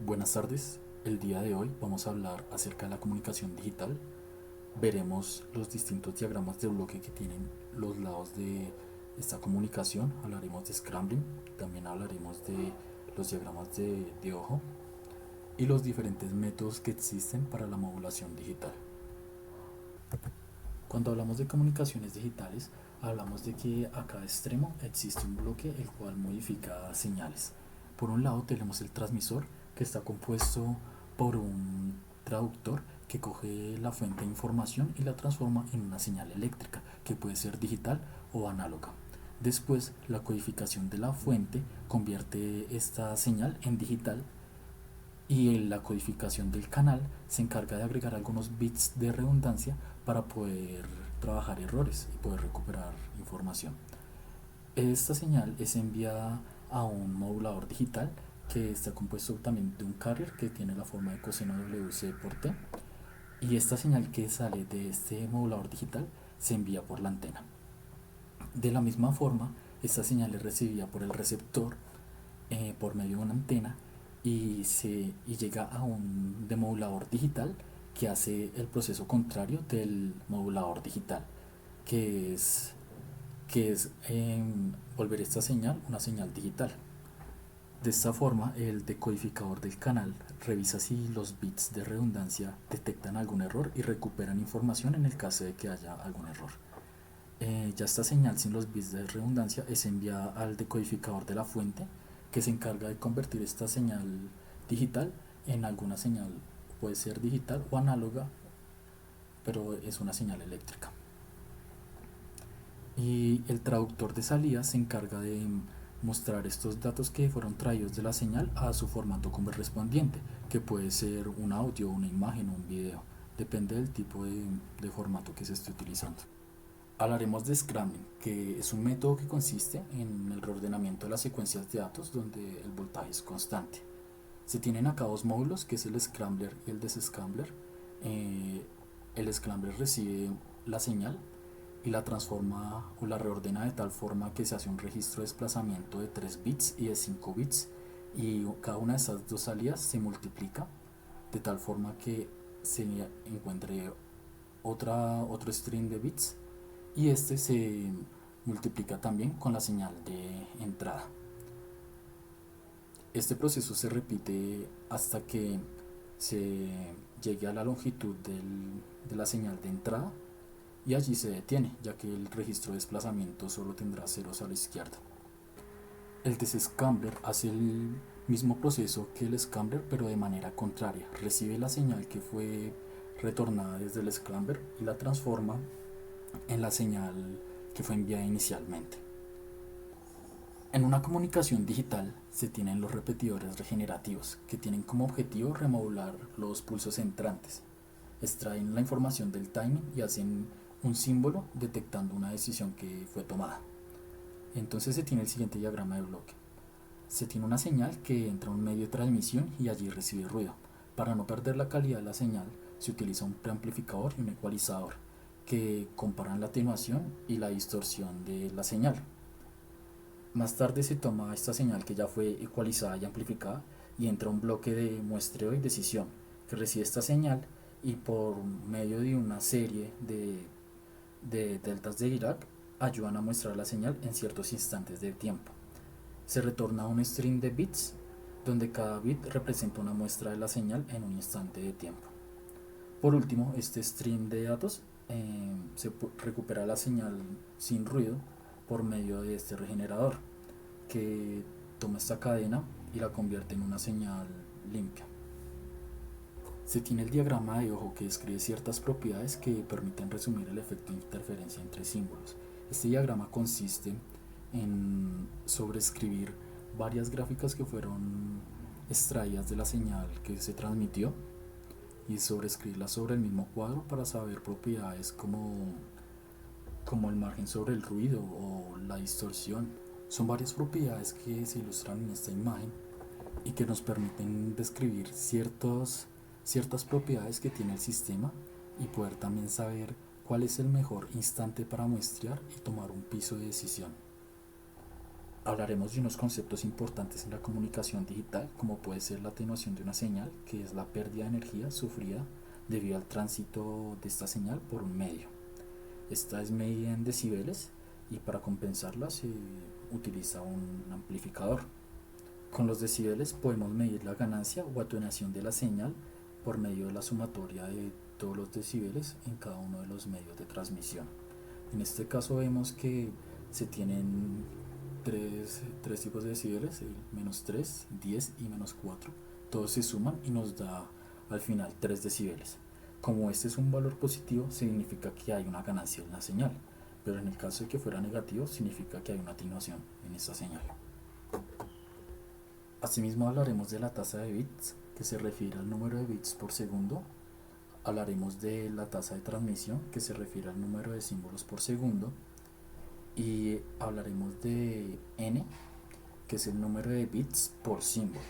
Buenas tardes, el día de hoy vamos a hablar acerca de la comunicación digital. Veremos los distintos diagramas de bloque que tienen los lados de esta comunicación. Hablaremos de scrambling, también hablaremos de los diagramas de ojo y los diferentes métodos que existen para la modulación digital. Cuando hablamos de comunicaciones digitales, hablamos de que a cada extremo existe un bloque el cual modifica señales. Por un lado tenemos el transmisor, que está compuesto por un traductor que coge la fuente de información y la transforma en una señal eléctrica, que puede ser digital o análoga. Después, la codificación de la fuente convierte esta señal en digital y en la codificación del canal se encarga de agregar algunos bits de redundancia para poder trabajar errores y poder recuperar información. Esta señal es enviada a un modulador digital que está compuesto también de un carrier que tiene la forma de coseno WC por T, y esta señal que sale de este modulador digital se envía por la antena. De la misma forma, esta señal es recibida por el receptor por medio de una antena y llega a un demodulador digital que hace el proceso contrario del modulador digital, que es, que es volver esta señal una señal digital. De esta forma, el decodificador del canal revisa si los bits de redundancia detectan algún error y recuperan información en el caso de que haya algún error. Ya esta señal sin los bits de redundancia es enviada al decodificador de la fuente, que se encarga de convertir esta señal digital en alguna señal, puede ser digital o análoga, pero es una señal eléctrica. Y el traductor de salida se encarga de mostrar estos datos que fueron traídos de la señal a su formato correspondiente, que puede ser un audio, una imagen o un video, depende del tipo de formato que se esté utilizando. Hablaremos de scrambling, que es un método que consiste en el reordenamiento de las secuencias de datos donde el voltaje es constante. Se tienen acá dos módulos, que es el scrambler y el descrambler. El scrambler recibe la señal y la transforma o la reordena de tal forma que se hace un registro de desplazamiento de 3 bits y de 5 bits, y cada una de esas dos salidas se multiplica de tal forma que se encuentre otro string de bits, y este se multiplica también con la señal de entrada. Este proceso se repite hasta que se llegue a la longitud de la señal de entrada, y allí se detiene, ya que el registro de desplazamiento solo tendrá ceros a la izquierda. El descambler hace el mismo proceso que el scambler, pero de manera contraria. Recibe la señal que fue retornada desde el scambler y la transforma en la señal que fue enviada inicialmente. En una comunicación digital se tienen los repetidores regenerativos, que tienen como objetivo remodular los pulsos entrantes. Extraen la información del timing y hacen un símbolo detectando una decisión que fue tomada. Entonces se tiene el siguiente diagrama de bloque. Se tiene una señal que entra a un medio de transmisión y allí recibe ruido. Para no perder la calidad de la señal, se utiliza un preamplificador y un ecualizador que comparan la atenuación y la distorsión de la señal. Más tarde se toma esta señal que ya fue ecualizada y amplificada y entra un bloque de muestreo y decisión que recibe esta señal, y por medio de una serie de deltas de Dirac ayudan a muestrar la señal en ciertos instantes de tiempo. Se retorna un string de bits donde cada bit representa una muestra de la señal en un instante de tiempo. Por último, este stream de datos se recupera la señal sin ruido por medio de este regenerador, que toma esta cadena y la convierte en una señal limpia. Se tiene el diagrama de ojo, que describe ciertas propiedades que permiten resumir el efecto de interferencia entre símbolos. Este diagrama consiste en sobreescribir varias gráficas que fueron extraídas de la señal que se transmitió y sobreescribirlas sobre el mismo cuadro para saber propiedades como el margen sobre el ruido o la distorsión. Son varias propiedades que se ilustran en esta imagen y que nos permiten describir ciertas propiedades que tiene el sistema y poder también saber cuál es el mejor instante para muestrear y tomar un piso de decisión. Hablaremos de unos conceptos importantes en la comunicación digital, como puede ser la atenuación de una señal, que es la pérdida de energía sufrida debido al tránsito de esta señal por un medio. Esta es medida en decibeles y para compensarla se utiliza un amplificador. Con los decibeles podemos medir la ganancia o atenuación de la señal por medio de la sumatoria de todos los decibeles en cada uno de los medios de transmisión. En este caso vemos que se tienen tres tipos de decibeles, el menos 3, 10 y menos 4. Todos se suman y nos da al final 3 decibeles. Como este es un valor positivo, significa que hay una ganancia en la señal, pero en el caso de que fuera negativo, significa que hay una atenuación en esta señal. Asimismo hablaremos de la tasa de bits, que se refiere al número de bits por segundo. Hablaremos de la tasa de transmisión, que se refiere al número de símbolos por segundo. Y hablaremos de n, que es el número de bits por símbolo.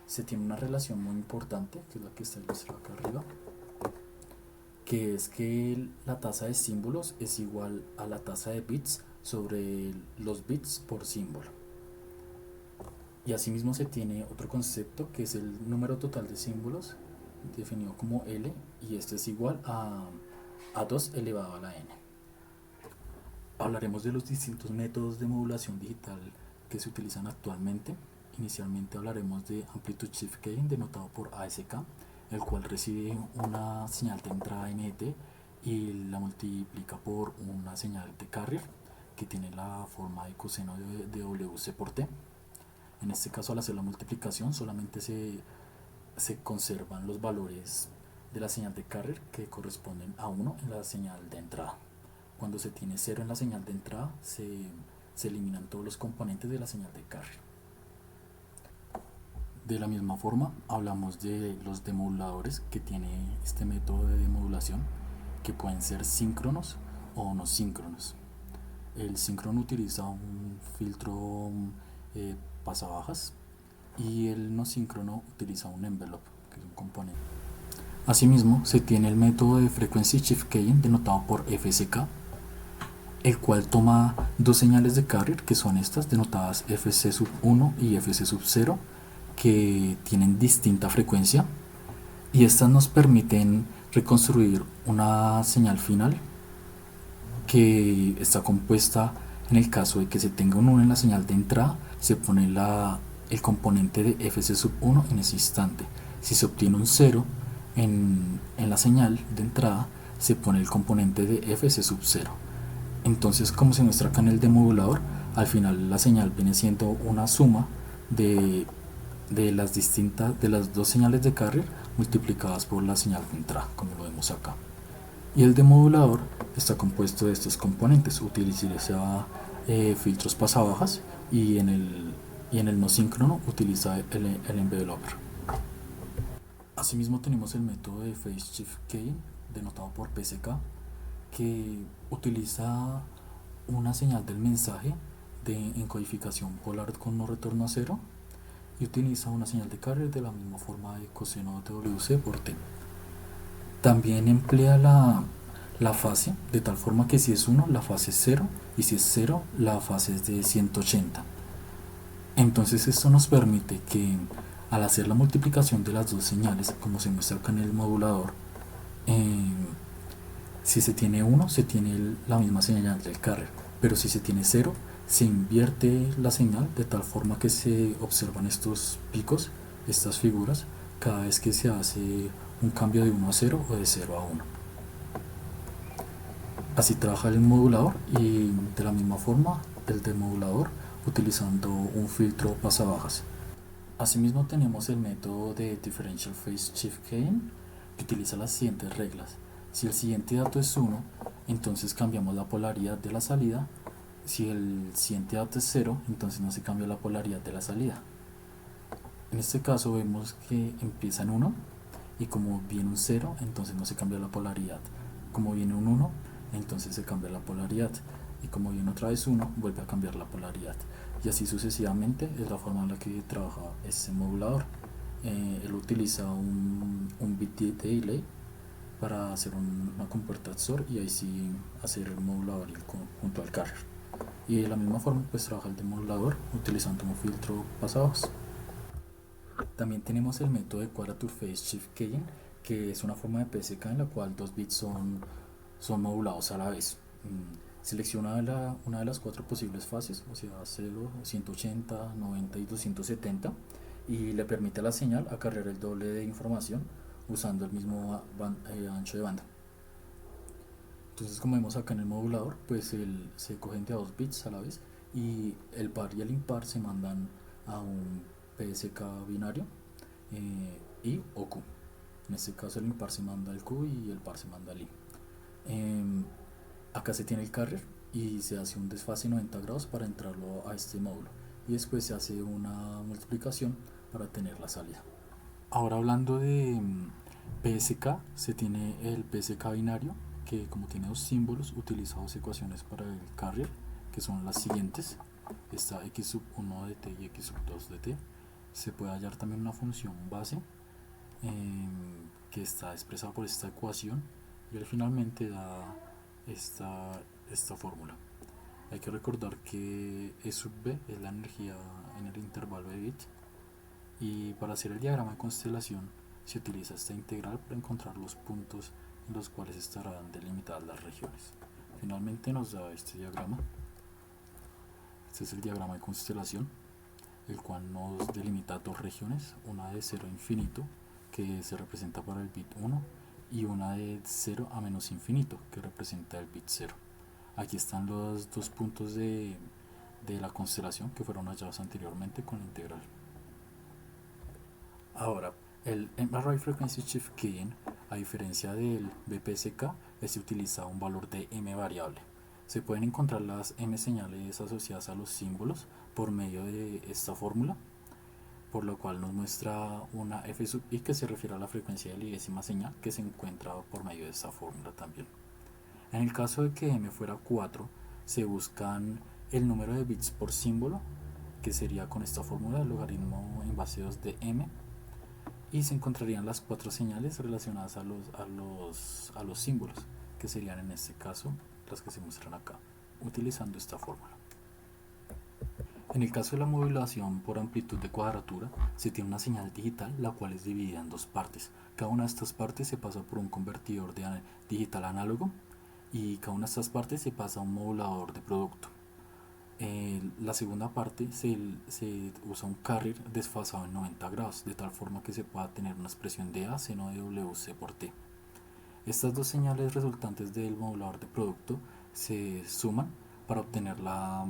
Se tiene una relación muy importante, que es la que está ilustrada acá arriba, que es que la tasa de símbolos es igual a la tasa de bits sobre los bits por símbolo. Y asimismo se tiene otro concepto, que es el número total de símbolos, definido como L, y este es igual a 2 elevado a la n. Hablaremos de los distintos métodos de modulación digital que se utilizan actualmente. Inicialmente hablaremos de Amplitude Shift Keying, denotado por ASK, el cual recibe una señal de entrada MT y la multiplica por una señal de carrier que tiene la forma de coseno de WC por T. En este caso, al hacer la multiplicación solamente se conservan los valores de la señal de carrier que corresponden a 1 en la señal de entrada. Cuando se tiene 0 en la señal de entrada, se eliminan todos los componentes de la señal de carrier. De la misma forma, hablamos de los demoduladores que tiene este método de demodulación, que pueden ser síncronos o no síncronos. El síncrono utiliza un filtro pasabajas y el no síncrono utiliza un envelope, que es un componente. Asimismo, se tiene el método de Frequency Shift Keying, denotado por FSK, el cual toma dos señales de carrier, que son estas, denotadas FC sub 1 y FC sub 0, que tienen distinta frecuencia, y estas nos permiten reconstruir una señal final que está compuesta. En el caso de que se tenga un 1 en la señal de entrada, se pone el componente de FC sub 1 en ese instante. Si se obtiene un 0 en la señal de entrada, se pone el componente de FC sub 0. Entonces, como se muestra acá en el demodulador, al final la señal viene siendo una suma de las dos señales de carrier multiplicadas por la señal de entrada, como lo vemos acá. Y el demodulador está compuesto de estos componentes. Utiliza filtros pasabajas y en el no síncrono utiliza el enveloper. Asimismo tenemos el método de Phase Shift Keying, denotado por PSK, que utiliza una señal del mensaje en codificación polar con no retorno a cero y utiliza una señal de carrier de la misma forma de coseno de WC por T. También emplea la fase, de tal forma que si es 1 la fase es 0 y si es 0 la fase es de 180. Entonces esto nos permite que al hacer la multiplicación de las dos señales, como se muestra acá en el modulador, si se tiene 1 se tiene la misma señal del carrier, pero si se tiene 0 se invierte la señal de tal forma que se observan estos picos, estas figuras, cada vez que se hace un cambio de 1 a 0 o de 0 a 1. Así trabaja el modulador, y de la misma forma el demodulador utilizando un filtro pasabajas. Asimismo tenemos el método de Differential Phase Shift Keying, que utiliza las siguientes reglas. Si el siguiente dato es 1, entonces cambiamos la polaridad de la salida. Si el siguiente dato es 0, entonces no se cambia la polaridad de la salida. En este caso vemos que empieza en 1 y como viene un 0, entonces no se cambia la polaridad. Como viene un 1, entonces se cambia la polaridad. Y como viene otra vez 1, vuelve a cambiar la polaridad. Y así sucesivamente es la forma en la que trabaja este modulador. Él utiliza un bit de delay para hacer una compuerta XOR y ahí sí hacer el modulador junto al carrier. Y de la misma forma pues trabaja el demodulador utilizando un filtro pasados. También tenemos el método de Quadrature Phase Shift Keying, que es una forma de PSK en la cual dos bits son modulados a la vez. Selecciona una de las cuatro posibles fases, o sea 0, 180, 90 y 270, y le permite a la señal acarrear el doble de información usando el mismo ancho de banda. Entonces, como vemos acá en el modulador, pues se cogen de a 2 bits a la vez, y el par y el impar se mandan a un PSK binario y o Q. En este caso el impar se manda al Q y el par se manda al I. Em, Acá se tiene el carrier y se hace un desfase 90 grados para entrarlo a este módulo, y después se hace una multiplicación para tener la salida. Ahora hablando de PSK, se tiene el PSK binario, que como tiene dos símbolos utiliza dos ecuaciones para el carrier, que son las siguientes. Está x sub 1 de t y x sub 2 de t. Se puede hallar también una función base que está expresada por esta ecuación, y él finalmente da esta fórmula. Hay que recordar que E sub b es la energía en el intervalo de bit, y para hacer el diagrama de constelación se utiliza esta integral para encontrar los puntos en los cuales estarán delimitadas las regiones. Finalmente nos da este diagrama. Este es el diagrama de constelación, el cual nos delimita dos regiones, una de 0 a infinito, que se representa para el bit 1, y una de 0 a menos infinito, que representa el bit 0. Aquí están los dos puntos de la constelación que fueron hallados anteriormente con la integral. Ahora, el MRI Frequency Shift Keying, a diferencia del BPSK, se utiliza un valor de m variable. Se pueden encontrar las m señales asociadas a los símbolos por medio de esta fórmula, por lo cual nos muestra una f sub i que se refiere a la frecuencia de la ilésima señal, que se encuentra por medio de esta fórmula también. En el caso de que m fuera 4, se buscan el número de bits por símbolo, que sería con esta fórmula del logaritmo en base 2 de m, y se encontrarían las cuatro señales relacionadas a los símbolos, que serían en este caso las que se muestran acá, utilizando esta fórmula. En el caso de la modulación por amplitud de cuadratura, se tiene una señal digital, la cual es dividida en dos partes. Cada una de estas partes se pasa por un convertidor de digital análogo, y cada una de estas partes se pasa a un modulador de producto. La segunda parte se usa un carrier desfasado en 90 grados, de tal forma que se pueda tener una expresión de A seno de WC por T. Estas dos señales resultantes del modulador de producto se suman para obtener la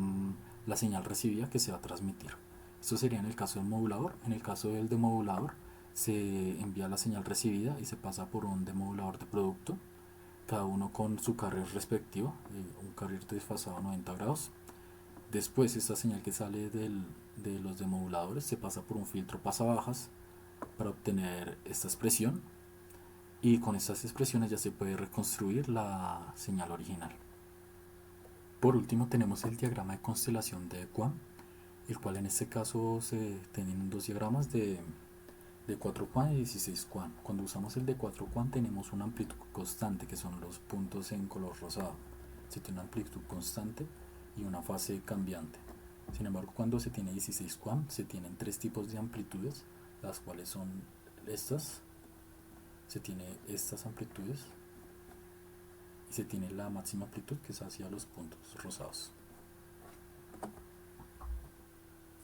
señal recibida que se va a transmitir. Esto sería en el caso del modulador. En el caso del demodulador, se envía la señal recibida y se pasa por un demodulador de producto, cada uno con su carrier respectivo, un carrier desfasado a 90 grados. Después, esta señal que sale de los demoduladores se pasa por un filtro pasabajas para obtener esta expresión, y con estas expresiones ya se puede reconstruir la señal original. Por último, tenemos el diagrama de constelación de Equan, el cual en este caso se tienen dos diagramas de 4 Quan y 16 Quan. Cuando usamos el de 4 Quan tenemos una amplitud constante, que son los puntos en color rosado. Se tiene una amplitud constante y una fase cambiante. Sin embargo, cuando se tiene 16 Quan, se tienen tres tipos de amplitudes, las cuales son estas. Se tiene estas amplitudes y se tiene la máxima amplitud, que es hacia los puntos rosados.